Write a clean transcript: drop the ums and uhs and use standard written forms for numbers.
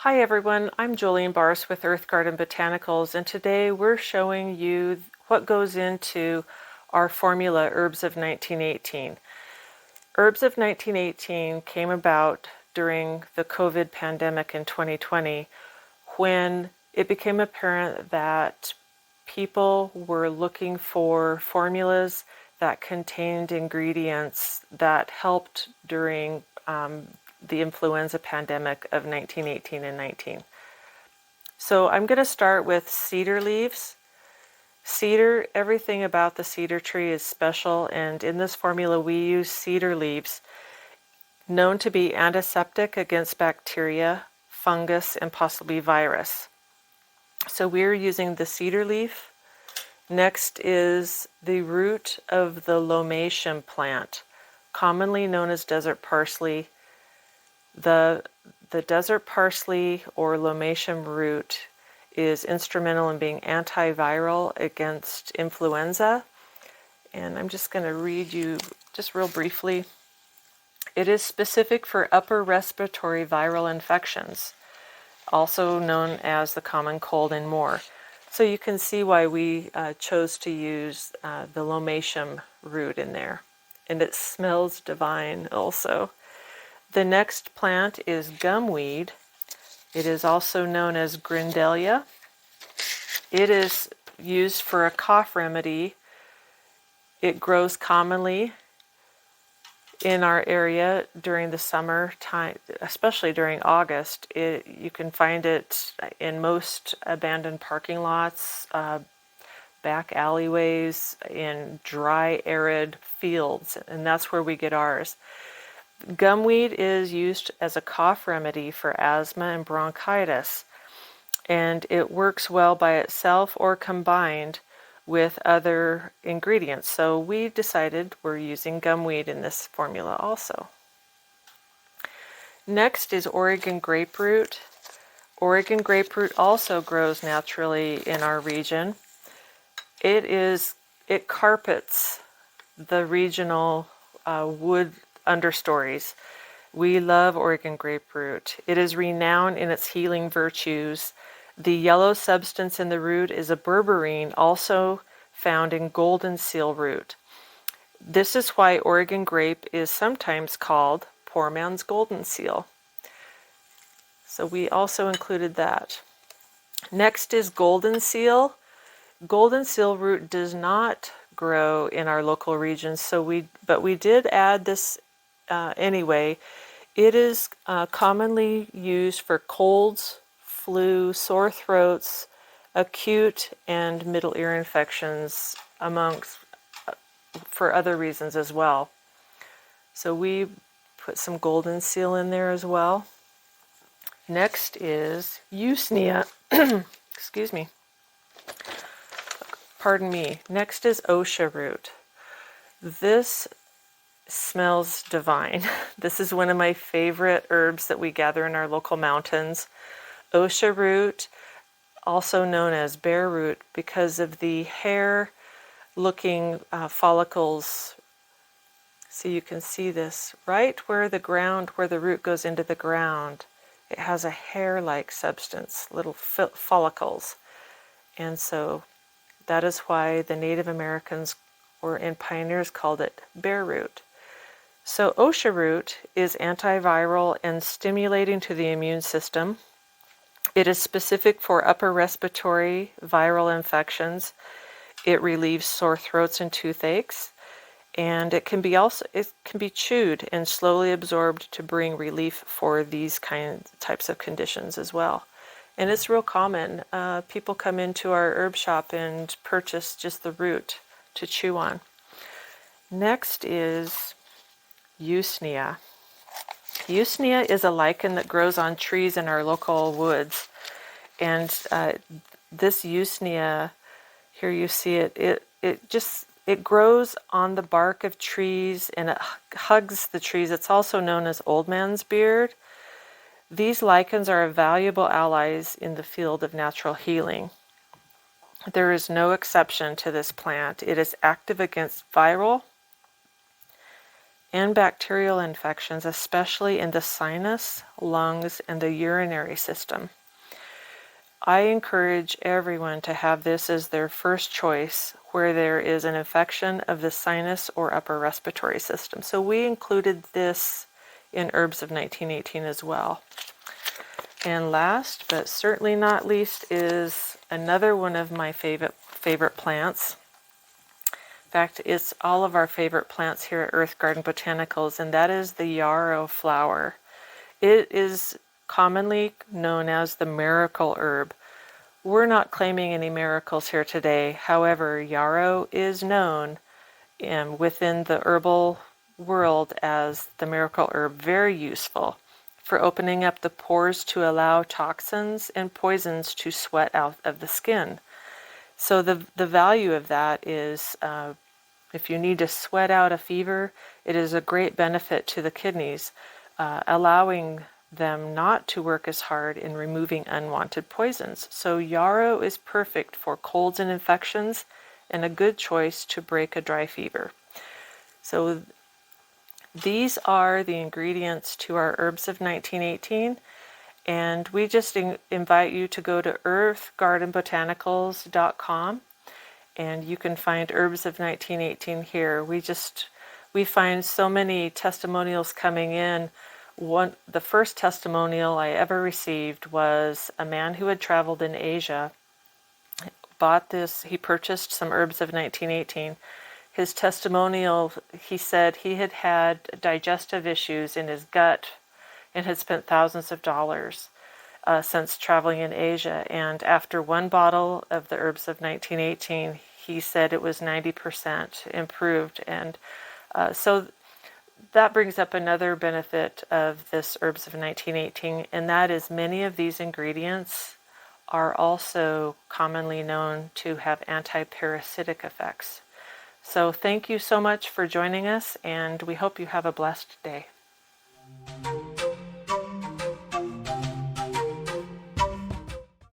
Hi everyone, I'm Joleen with Earth Garden Botanicals, and today we're showing you what goes into our formula Herbs of 1918. Herbs of 1918 came about during the COVID pandemic in 2020 when it became apparent that people were looking for formulas that contained ingredients that helped during the influenza pandemic of 1918 and 19. So I'm going to start with cedar leaves. Cedar, everything about the cedar tree is special, and in this formula we use cedar leaves, known to be antiseptic against bacteria, fungus, and possibly virus. So we're using the cedar leaf. Next is the root of the lomatium plant, commonly known as desert parsley. The desert parsley or lomatium root is instrumental in being antiviral against influenza. And I'm just going to read you just real briefly. It is specific for upper respiratory viral infections, also known as the common cold and more. So you can see why we chose to use the lomatium root in there. And it smells divine also. The next plant is gumweed. It is also known as grindelia. It is used for a cough remedy. It grows commonly in our area during the summer time, especially during August. You can find it in most abandoned parking lots, back alleyways, in dry, arid fields, and that's where we get ours. Gumweed is used as a cough remedy for asthma and bronchitis, and it works well by itself or combined with other ingredients. So we decided we're using gumweed in this formula also. Next is Oregon graperoot. Oregon graperoot also grows naturally in our region. It carpets the regional wood understories. We love Oregon graperoot. It is renowned in its healing virtues. The yellow substance in the root is a berberine, also found in golden seal root. This is why Oregon grape is sometimes called poor man's golden seal. So we also included that. Next is golden seal. Golden seal root does not grow in our local region, but we did add this anyway. It is commonly used for colds, flu, sore throats, acute and middle ear infections, amongst for other reasons as well. So we put some golden seal in there as well. Next is Usnea. Excuse me. Pardon me. Next is Osha root. This smells divine. This is one of my favorite herbs that we gather in our local mountains. Osha root, also known as bear root, because of the hair-looking follicles. So you can see this right where the root goes into the ground. It has a hair-like substance, little follicles. And so that is why the Native Americans and pioneers called it bear root. So Osha root is antiviral and stimulating to the immune system. It is specific for upper respiratory viral infections. It relieves sore throats and toothaches, and it can be chewed and slowly absorbed to bring relief for these types of conditions as well. And it's real common. People come into our herb shop and purchase just the root to chew on. Next is Usnea. Usnea is a lichen that grows on trees in our local woods. And this Usnea, here you see it, it grows on the bark of trees and it hugs the trees. It's also known as old man's beard. These lichens are valuable allies in the field of natural healing. There is no exception to this plant. It is active against viral and bacterial infections, especially in the sinus, lungs, and the urinary system. I encourage everyone to have this as their first choice where there is an infection of the sinus or upper respiratory system. So we included this in Herbs of 1918 as well. And last, but certainly not least, is another one of my favorite plants. In fact, it's all of our favorite plants here at Earth Garden Botanicals, and that is the yarrow flower. It is commonly known as the miracle herb. We're not claiming any miracles here today. However, yarrow is known within the herbal world as the miracle herb, very useful for opening up the pores to allow toxins and poisons to sweat out of the skin. So the value of that is if you need to sweat out a fever, it is a great benefit to the kidneys, allowing them not to work as hard in removing unwanted poisons. So yarrow is perfect for colds and infections and a good choice to break a dry fever. So these are the ingredients to our Herbs of 1918, and we just invite you to go to earthgardenbotanicals.com, and you can find Herbs of 1918 here. We find so many testimonials coming in. The first testimonial I ever received was a man who had traveled in Asia, bought this, he purchased some Herbs of 1918. His testimonial, he said he had had digestive issues in his gut and had spent thousands of dollars since traveling in Asia. And after one bottle of the Herbs of 1918, he said it was 90% improved. And so that brings up another benefit of this Herbs of 1918, and that is many of these ingredients are also commonly known to have anti-parasitic effects. So thank you so much for joining us, and we hope you have a blessed day.